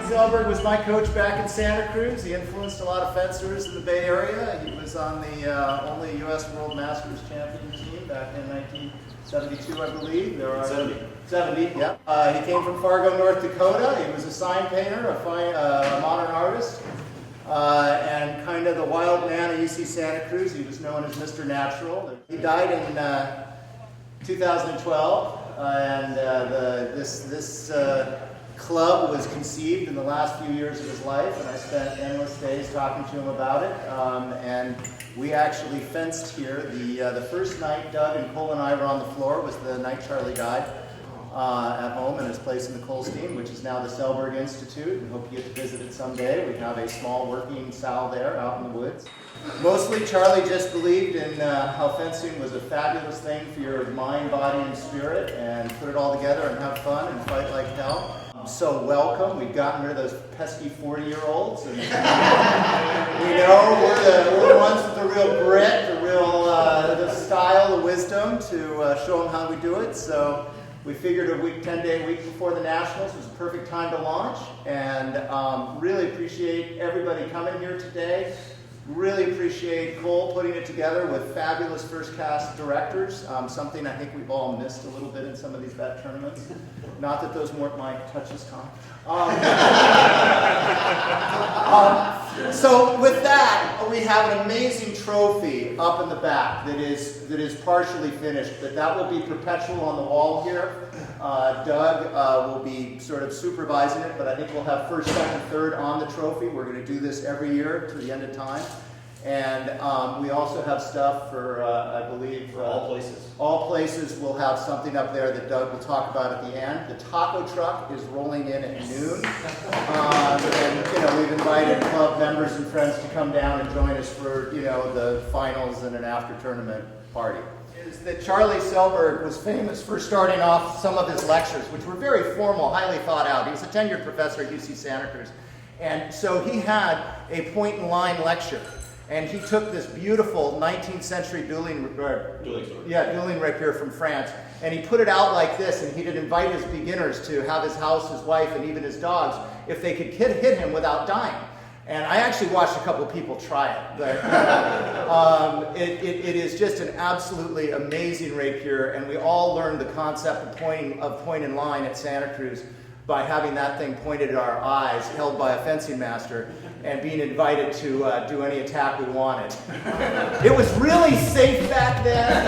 Selberg was my coach back in Santa Cruz. He influenced a lot of fencers in the Bay Area. He was on the only U.S. World Masters champion team back in 1972, I believe. 70, yeah. He came from Fargo, North Dakota. He was a sign painter, a modern artist, and kind of the wild man of UC Santa Cruz. He was known as Mr. Natural. He died in 2012, and this club was conceived in the last few years of his life, and I spent endless days talking to him about it. And we actually fenced here. The first night Doug and Cole and I were on the floor was the night Charlie died at home in his place in the Colstein, which is now the Selberg Institute, and hope you get to visit it someday. We have a small working sal there out in the woods. Mostly Charlie just believed in how fencing was a fabulous thing for your mind, body, and spirit, and put it all together and have fun and fight like hell. So welcome. We've gotten rid of those pesky 40-year-olds, and we know we're the ones with the real grit, the style, the wisdom to show them how we do it. So we figured a 10-day week before the Nationals was a perfect time to launch, and really appreciate everybody coming here today. Really appreciate Cole putting it together with fabulous first cast directors, something I think we've all missed a little bit in some of these vet tournaments. Not that those weren't my touches, Tom. So with that, we have an amazing trophy up in the back that is partially finished, but that will be perpetual on the wall here. Doug will be sort of supervising it, but I think we'll have first, second, third on the trophy. We're going to do this every year to the end of time. And we also have stuff for, I believe, all places. All places will have something up there that Doug will talk about at the end. The taco truck is rolling in at noon. And we've invited club members and friends to come down and join us for the finals and an after tournament party. Is that Charlie Selberg was famous for starting off some of his lectures, which were very formal, highly thought out. He was a tenured professor at UC Santa Cruz. And so he had a point in line lecture. And he took this beautiful 19th century dueling rapier from France, and he put it out like this, and he'd invite his beginners to have his house, his wife, and even his dogs, if they could hit him without dying. And I actually watched a couple of people try it. But it is just an absolutely amazing rapier, and we all learned the concept of point in line at Santa Cruz by having that thing pointed at our eyes, held by a fencing master, and being invited to do any attack we wanted. It was really safe back then.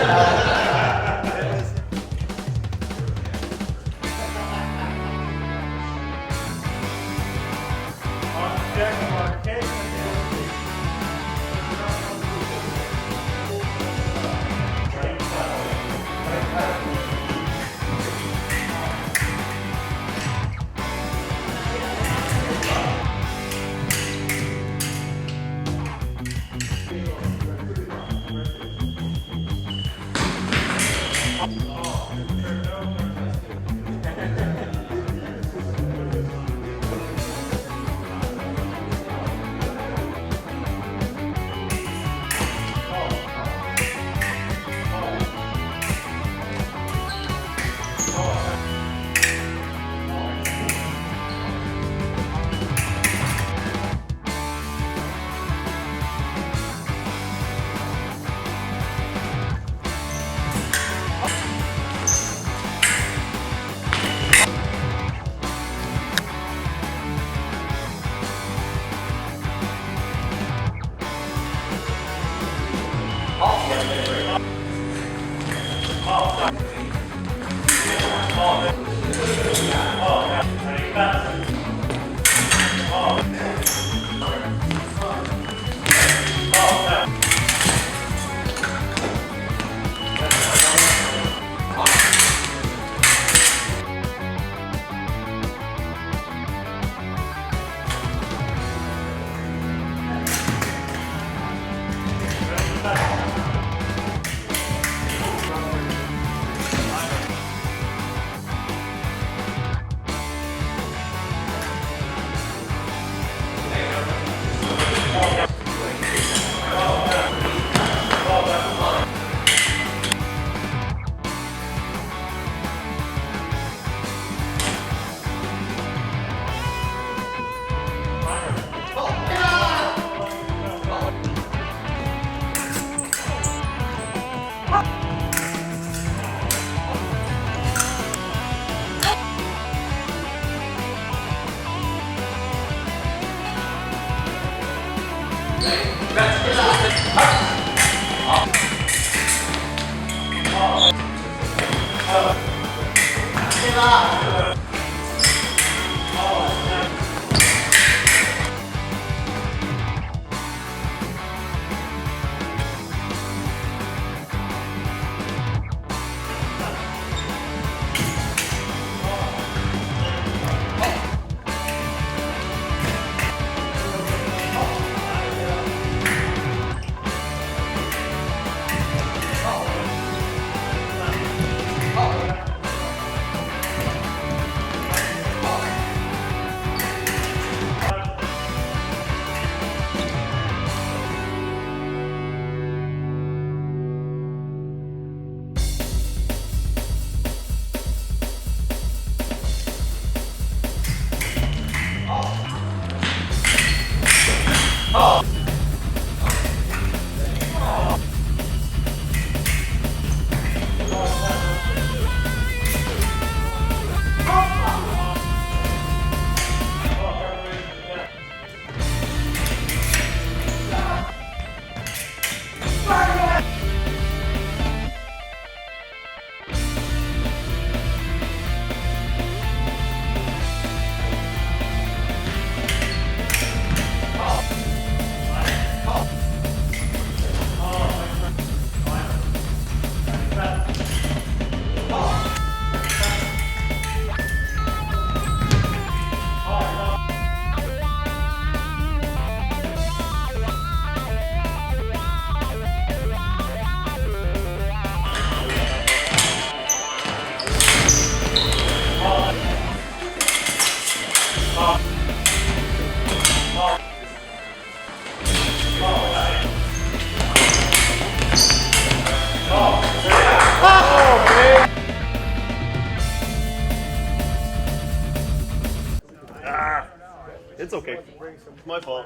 okay. It's my fault.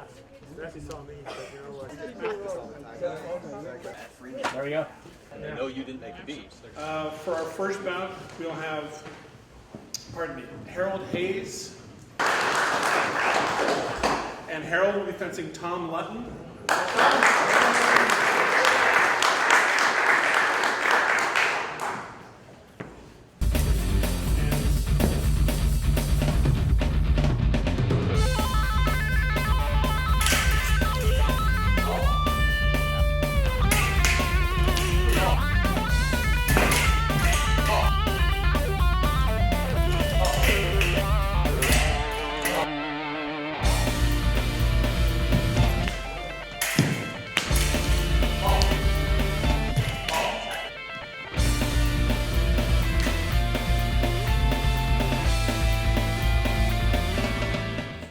There we go. And I know you didn't make the beat. For our first bout, we'll have, Harold Hayes. And Harold will be fencing Tom Lutton.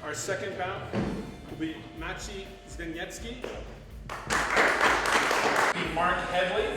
Our second bout will be Maciej Zwieniecki. Mark Headley.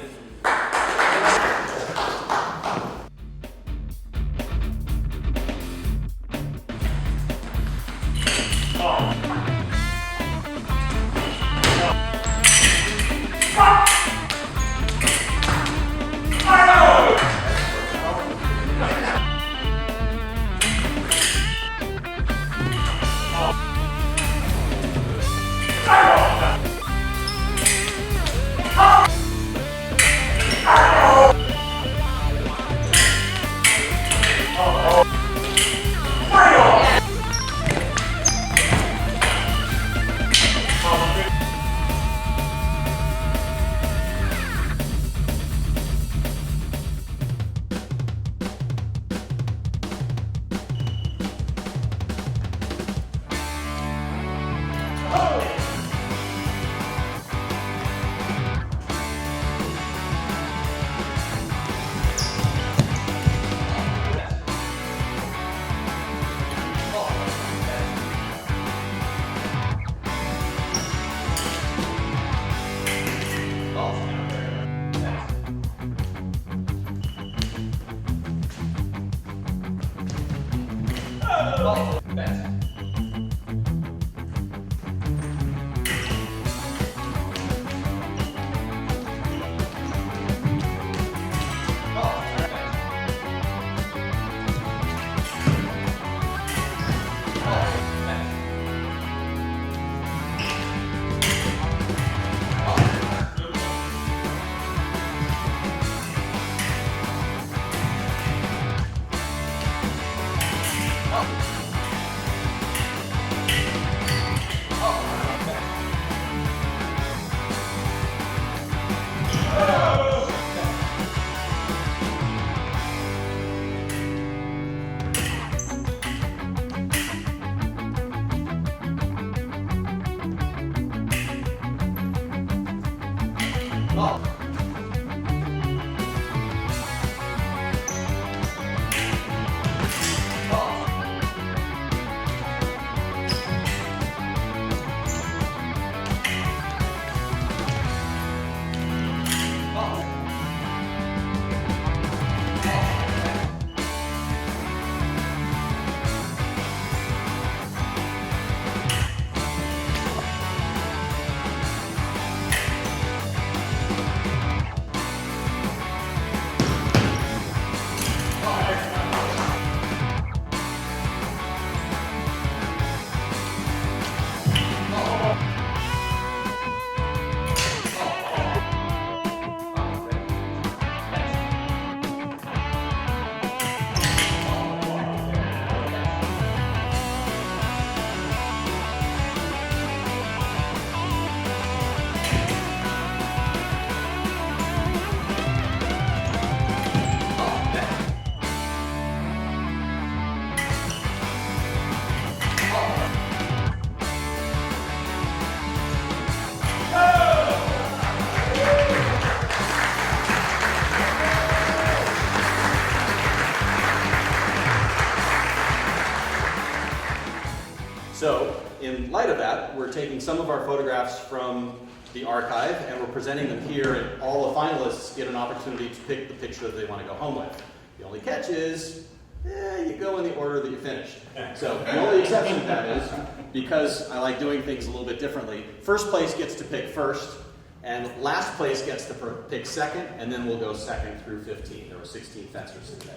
So, in light of that, we're taking some of our photographs from the archive and we're presenting them here, and all the finalists get an opportunity to pick the picture that they want to go home with. The only catch is you go in the order that you finished. So the only exception to that is, because I like doing things a little bit differently, first place gets to pick first, and last place gets to pick second, and then we'll go second through 15. There were 16 fencers today.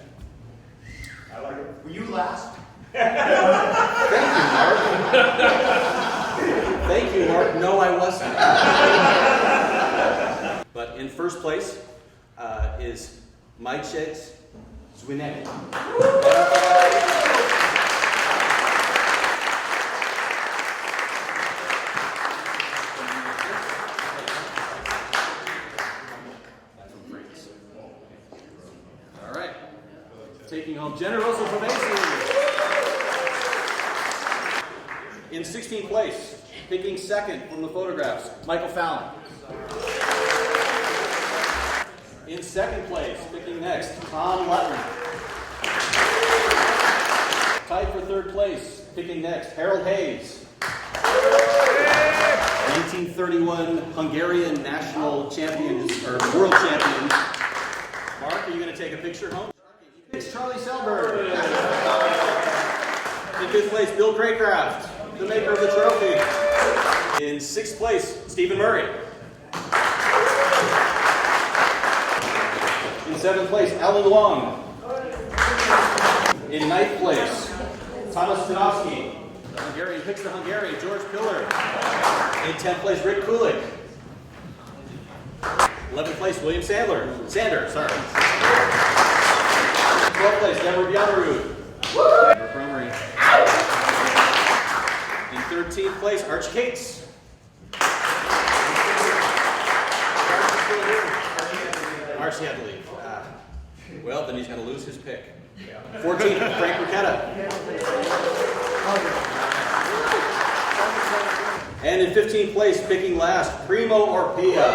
I like it. Were you last? Thank you, Mark. Thank you, Mark. No, I wasn't. But in first place is Maciej Zwieniecki. All right. Taking home Generoso Provesi. In 16th place, picking second from the photographs, Michael Fallon. In second place, picking next, Tom Lutton. Tied for third place, picking next, Harold Hayes. 1931 Hungarian national champions, or world champions. Mark, are you going to take a picture home? It's Charlie Selberg. In fifth place, Bill Craycraft, the maker of the trophy. In sixth place, Stephen Murray. In seventh place, Alan Long. In ninth place, Thomas Stanowski. The Hungarian picks the Hungarian, George Pillar. In 10th place, Rick Kulik. 11th place, William Sander, sorry. 12th place, Deborah Bjaderud. In 13th place, Arch Cates. Archie had to leave. Well, then he's going to lose his pick. 14th, Frank Ricchetta. And in 15th place, picking last, Primo Orpia.